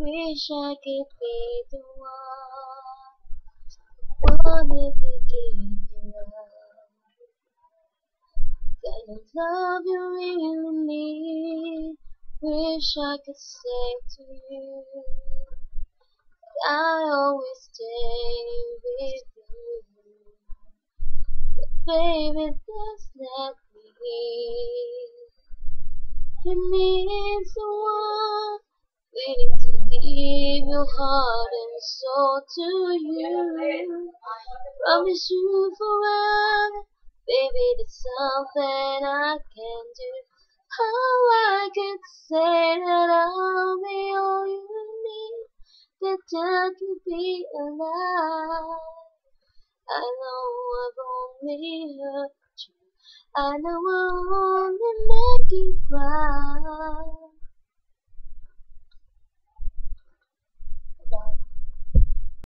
Wish I could be the one who could give you love. Kind of love you really need. Wish I could say to you, I always stay with you. But baby, that's not me. You need someone willing to give your heart and soul to you. Promise you forever, baby, that's something I can do. How I can say that I'll be all you need, that time to be alive. I know I've only hurt you, I know I only make you cry.